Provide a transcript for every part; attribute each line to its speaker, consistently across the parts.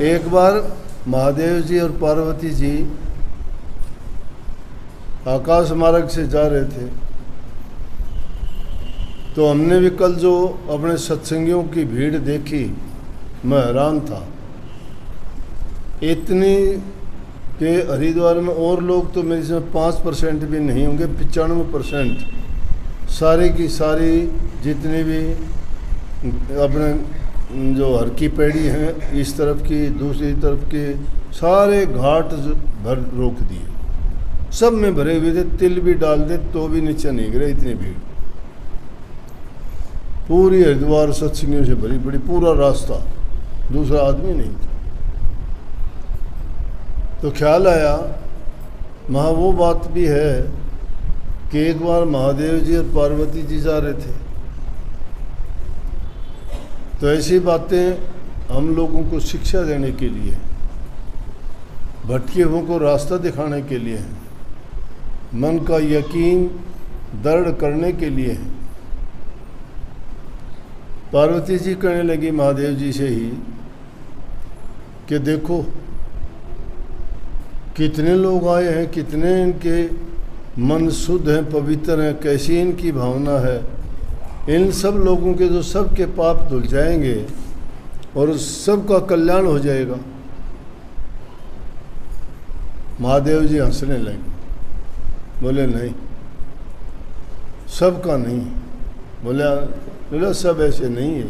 Speaker 1: एक बार महादेव जी और पार्वती जी आकाश मार्ग से जा रहे थे, तो हमने भी कल जो अपने सत्संगियों की भीड़ देखी, मैं हैरान था। इतनी कि हरिद्वार में और लोग तो मेरे से 5% भी नहीं होंगे, 95% सारी की सारी जितनी भी अपने जो हर की पेड़ी हैं, इस तरफ की दूसरी तरफ के सारे घाट भर रोक दिए, सब में भरे हुए थे। तिल भी डाल दे तो भी नीचे नहीं गिरे, इतनी भीड़। पूरी हरिद्वार सत्संगियों से भरी पड़ी, पूरा रास्ता, दूसरा आदमी नहीं था। तो ख्याल आया, वहाँ वो बात भी है कि एक बार महादेव जी और पार्वती जी जा रहे थे, तो ऐसी बातें हम लोगों को शिक्षा देने के लिए, भटके हुओं को रास्ता दिखाने के लिए, मन का यकीन दृढ़ करने के लिए। पार्वती जी कहने लगी महादेव जी से ही कि देखो कितने लोग आए हैं, कितने इनके मन शुद्ध हैं, पवित्र हैं, कैसी इनकी भावना है। इन सब लोगों के जो सबके पाप धुल जाएंगे और सबका कल्याण हो जाएगा। महादेव जी हंसने लगे, बोले नहीं, सबका नहीं। बोला सब ऐसे नहीं है।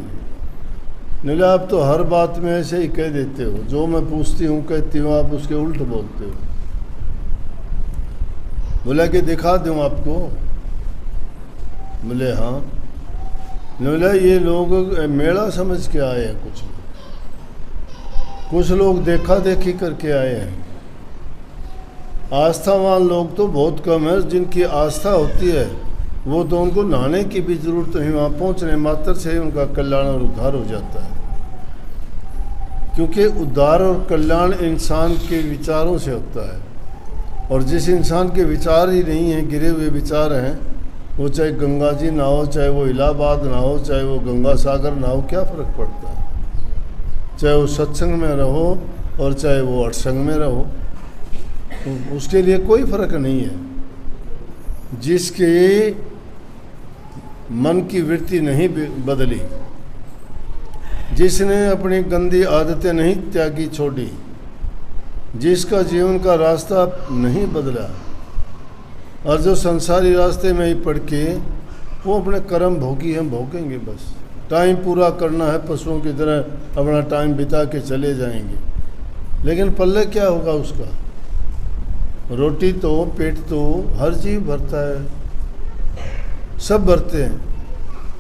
Speaker 1: बोला आप तो हर बात में ऐसे ही कह देते हो, जो मैं पूछती हूँ कहती हूँ, आप उसके उल्ट बोलते हो। बोला कि दिखा दूँ आपको। बोले हाँ। बोला ये लोग मेला समझ के आए हैं, कुछ लोग देखा देखी करके आए हैं। आस्थावान लोग तो बहुत कम है, जिनकी आस्था होती है वो तो उनको नहाने की भी जरूरत नहीं, वहाँ पहुँचने मात्र से ही उनका कल्याण और उद्धार हो जाता है। क्योंकि उद्धार और कल्याण इंसान के विचारों से होता है, और जिस इंसान के विचार ही नहीं हैं, गिरे हुए विचार हैं, वो चाहे गंगा जी ना हो, चाहे वो इलाहाबाद ना हो, चाहे वो गंगा सागर ना हो, क्या फ़र्क पड़ता है। चाहे वो सत्संग में रहो और चाहे वो अठसंग में रहो, तो उसके लिए कोई फ़र्क नहीं है। जिसके मन की वृत्ति नहीं बदली, जिसने अपनी गंदी आदतें नहीं त्यागी छोड़ी, जिसका जीवन का रास्ता नहीं बदला, और जो संसारी रास्ते में ही पड़ के वो अपने कर्म भोगी हैं, भोगेंगे। बस टाइम पूरा करना है, पशुओं की तरह अपना टाइम बिता के चले जाएंगे, लेकिन पल्ले क्या होगा उसका। रोटी तो पेट तो हर जीव भरता है, सब भरते हैं।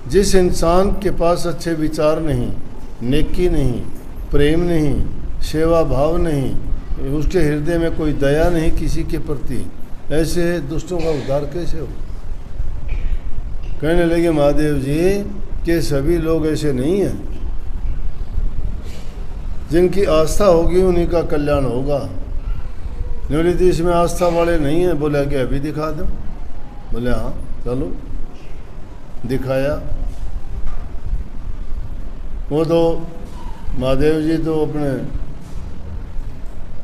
Speaker 1: जिस इंसान के पास अच्छे विचार नहीं, नेकी नहीं, प्रेम नहीं, सेवा भाव नहीं, उसके हृदय में कोई दया नहीं किसी के प्रति, ऐसे दुष्टों का उद्धार कैसे हो। कहने लगे महादेव जी कि सभी लोग ऐसे नहीं हैं, जिनकी आस्था होगी उन्हीं का कल्याण होगा। बोले तो इसमें आस्था वाले नहीं हैं। बोला कि अभी दिखा दो। बोले हाँ चलो। दिखाया। वो तो महादेव जी तो अपने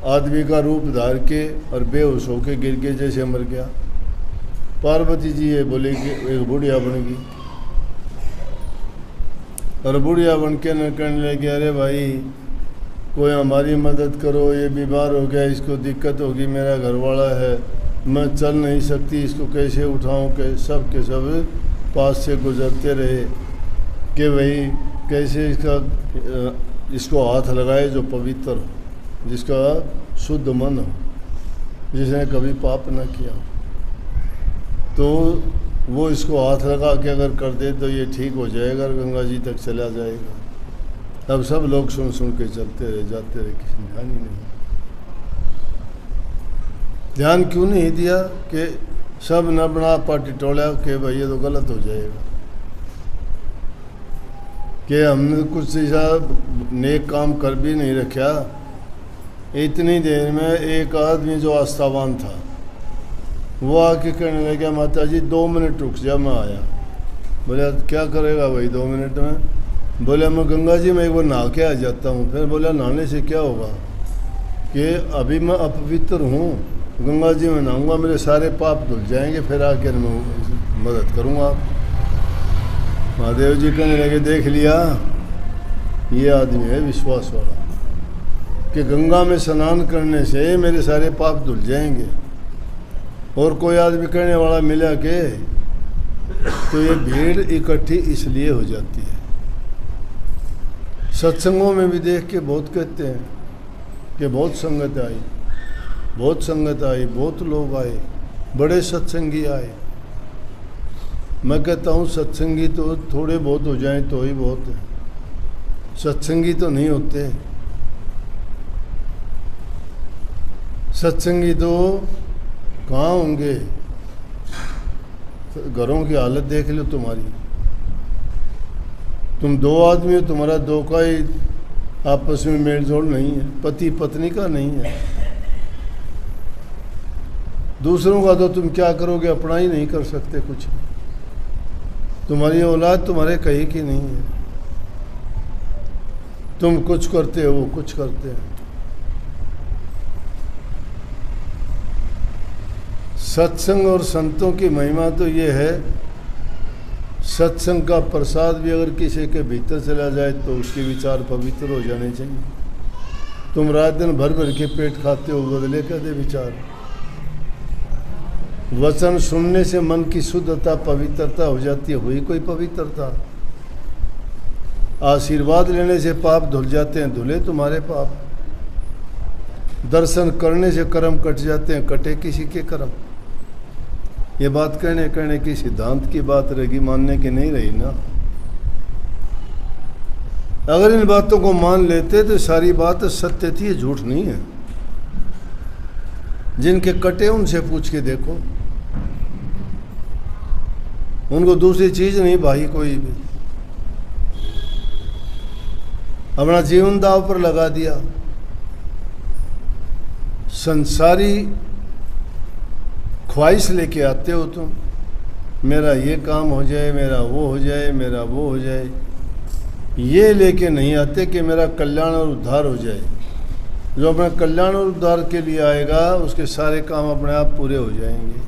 Speaker 1: आदमी का रूप धार के और बेहोश होके गिर के जैसे मर गया। पार्वती जी ये बोले कि एक बुढ़िया बन गई, और बुढ़िया बन के न कहने लगी अरे भाई कोई हमारी मदद करो, ये बीमार हो गया, इसको दिक्कत होगी, मेरा घरवाला है, मैं चल नहीं सकती, इसको कैसे उठाऊं। के सब पास से गुजरते रहे कि भाई कैसे इसको हाथ लगाए जो पवित्र हो, जिसका शुद्ध मन हो, जिसने कभी पाप न किया। तो वो इसको हाथ लगा के अगर कर दे तो ये ठीक हो जाएगा, गंगा जी तक चला जाएगा। अब सब लोग सुन सुन के चलते रहे, जाते रहे, किसी ने ध्यान ही नहीं। ध्यान क्यों नहीं दिया कि सब न बना पाटी टोला के भाई ये तो गलत हो जाएगा, कि हमने कुछ ऐसा नेक काम कर भी नहीं रखा। इतनी देर में एक आदमी जो आस्थावान था वो आके कहने लगा माता जी 2 मिनट रुक जा, मैं आया। बोले क्या करेगा भाई 2 मिनट में। बोला मैं गंगा जी में एक बार नहा के आ जाता हूँ। फिर बोला नहाने से क्या होगा कि अभी मैं अपवित्र हूँ, गंगा जी में नहाऊंगा मेरे सारे पाप धुल जाएंगे, फिर आकर मैं मदद करूँगा। महादेव जी कहने लगे देख लिया, ये आदमी है विश्वास वाला कि गंगा में स्नान करने से मेरे सारे पाप धुल जाएंगे। और कोई आदमी कहने वाला मिला के तो ये भीड़ इकट्ठी इसलिए हो जाती है। सत्संगों में भी देख के बहुत कहते हैं कि बहुत संगत आई, बहुत संगत आई, बहुत लोग आए, बड़े सत्संगी आए। मैं कहता हूँ सत्संगी तो थोड़े बहुत हो जाएं तो ही बहुत है, सत्संगी तो नहीं होते। सत्संगी तो कहाँ होंगे? घरों की हालत देख लो तुम्हारी। तुम दो आदमी हो, तुम्हारा दो का ही आपस में मेल जोल नहीं है, पति पत्नी का नहीं है। दूसरों का तो तुम क्या करोगे, अपना ही नहीं कर सकते कुछ। तुम्हारी औलाद तुम्हारे कहीं की नहीं है। तुम कुछ करते हो, वो कुछ करते हैं। सत्संग और संतों की महिमा तो ये है, सत्संग का प्रसाद भी अगर किसी के भीतर चला जाए तो उसके विचार पवित्र हो जाने चाहिए। तुम रात दिन भर भर के पेट खाते हो, बदले क्या दे विचार। वचन सुनने से मन की शुद्धता पवित्रता हो जाती है, हुई कोई पवित्रता। आशीर्वाद लेने से पाप धुल जाते हैं, धुले तुम्हारे पाप। दर्शन करने से कर्म कट जाते हैं, कटे किसी के कर्म। ये बात कहने की सिद्धांत की बात रहेगी, मानने की नहीं रही ना। अगर इन बातों को मान लेते तो सारी बात सत्य थी, झूठ नहीं है। जिनके कटे उनसे पूछ के देखो, उनको दूसरी चीज नहीं भाई कोई भी। अपना जीवन दाव पर लगा दिया। संसारी ख्वाहिश लेके आते हो तुम, मेरा ये काम हो जाए, मेरा वो हो जाए, मेरा वो हो जाए। ये लेके नहीं आते कि मेरा कल्याण और उद्धार हो जाए। जो अपने कल्याण और उद्धार के लिए आएगा उसके सारे काम अपने आप पूरे हो जाएंगे।